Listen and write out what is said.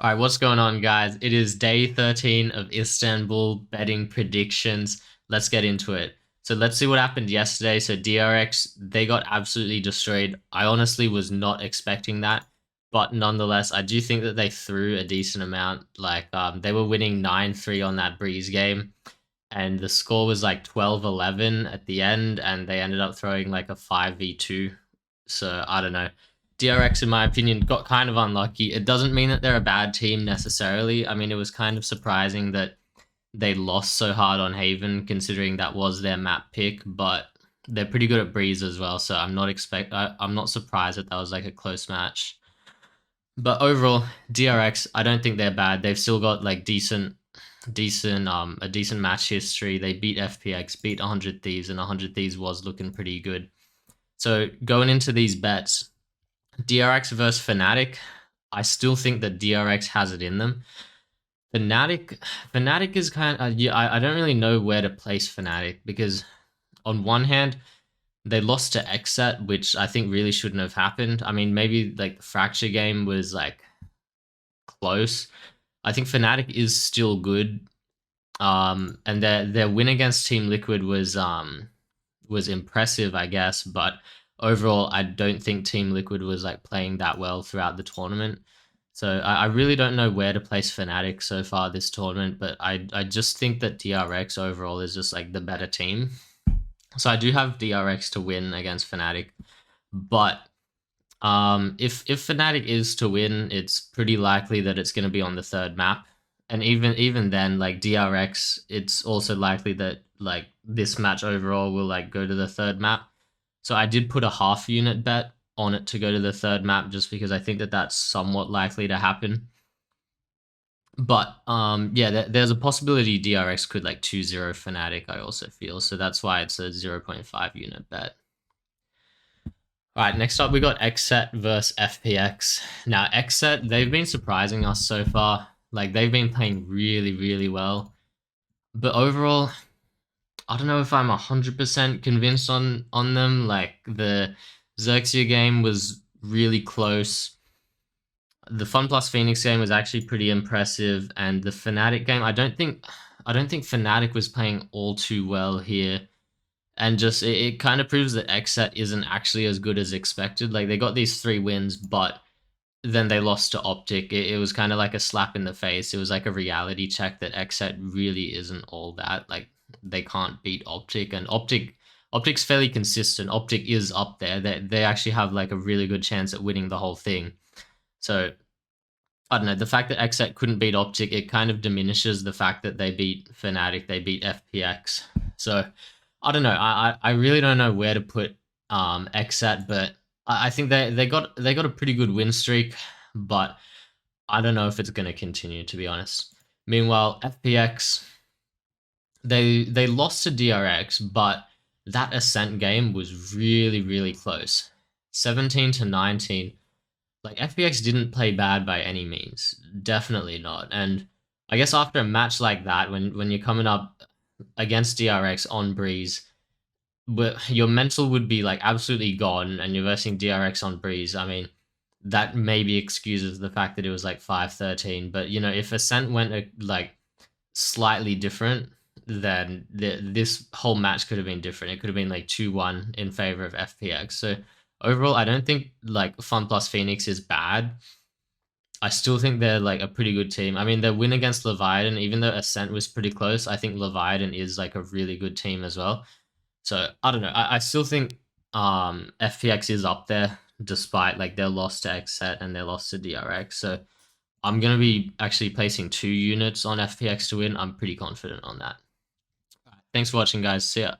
All right, what's going on, guys? It is day 13 of Istanbul betting predictions. Let's get into it. So let's see what happened yesterday. So DRX, they got absolutely destroyed. I honestly was not expecting that, but nonetheless, I do think that they threw a decent amount. They were winning 9-3 on that Breeze game, and the score was like 12-11 at the end, and they ended up throwing like a 5v2. So I don't know. DRX, in my opinion, got kind of unlucky. It doesn't mean that they're a bad team necessarily. I mean, it was kind of surprising that they lost so hard on Haven, considering that was their map pick. But they're pretty good at Breeze as well, so I'm not surprised that that was like a close match. But overall, DRX, I don't think they're bad. They've still got like a decent match history. They beat FPX, beat 100 Thieves, and 100 Thieves was looking pretty good. So going into these bets, DRX versus Fnatic, I still think that DRX has it in them. Fnatic is kind of yeah. I don't really know where to place Fnatic because on one hand they lost to xset, which I think really shouldn't have happened. I mean, maybe like the Fracture game was like close. I think Fnatic is still good. And their win against Team Liquid was impressive, I guess, but overall, I don't think Team Liquid was like playing that well throughout the tournament. So I really don't know where to place Fnatic so far this tournament, but I just think that DRX overall is just like the better team. So I do have DRX to win against Fnatic, but if Fnatic is to win, it's pretty likely that it's going to be on the third map, and even then, like DRX, it's also likely that like this match overall will like go to the third map. So I did put a half unit bet on it to go to the third map just because I think that that's somewhat likely to happen. But yeah, there's a possibility DRX could like 2-0 Fnatic, I also feel. So that's why it's a 0.5 unit bet. All right, next up we got xset versus FPX. Now xset, they've been surprising us so far. Like they've been playing really, really well. But overall, I don't know if I'm 100% convinced on them. Like the Xerxia game was really close. The Fun Plus Phoenix game was actually pretty impressive, and the Fnatic game, I don't think Fnatic was playing all too well here, and just it kind of proves that xset isn't actually as good as expected. Like they got these 3 wins, but then they lost to Optic. It was kind of like a slap in the face. It was like a reality check that xset really isn't all that. Like they can't beat Optic, and Optic's fairly consistent. Optic is up there. They actually have like a really good chance at winning the whole thing. So I don't know. The fact that xset couldn't beat Optic, it kind of diminishes the fact that they beat Fnatic, they beat FPX. So I don't know. I really don't know where to put xset, but I think they got a pretty good win streak, but I don't know if it's going to continue, to be honest. Meanwhile, FPX, they lost to DRX, but that Ascent game was really, really close. 17-19. Like FPX didn't play bad by any means. Definitely not. And I guess after a match like that, when you're coming up against DRX on Breeze, but your mental would be like absolutely gone, and you're versing DRX on Breeze. I mean, that maybe excuses the fact that it was like 5-13. But you know, if Ascent went like slightly different, then this whole match could have been different. It could have been like 2-1 in favor of FPX. So overall, I don't think like Fun Plus Phoenix is bad. I still think they're like a pretty good team. I mean, their win against Leviathan, even though Ascent was pretty close, I think Leviathan is like a really good team as well. So I don't know. I still think FPX is up there despite like their loss to xset and their loss to DRX. So I'm gonna be actually placing 2 units on FPX to win. I'm pretty confident on that. Thanks for watching, guys. See ya.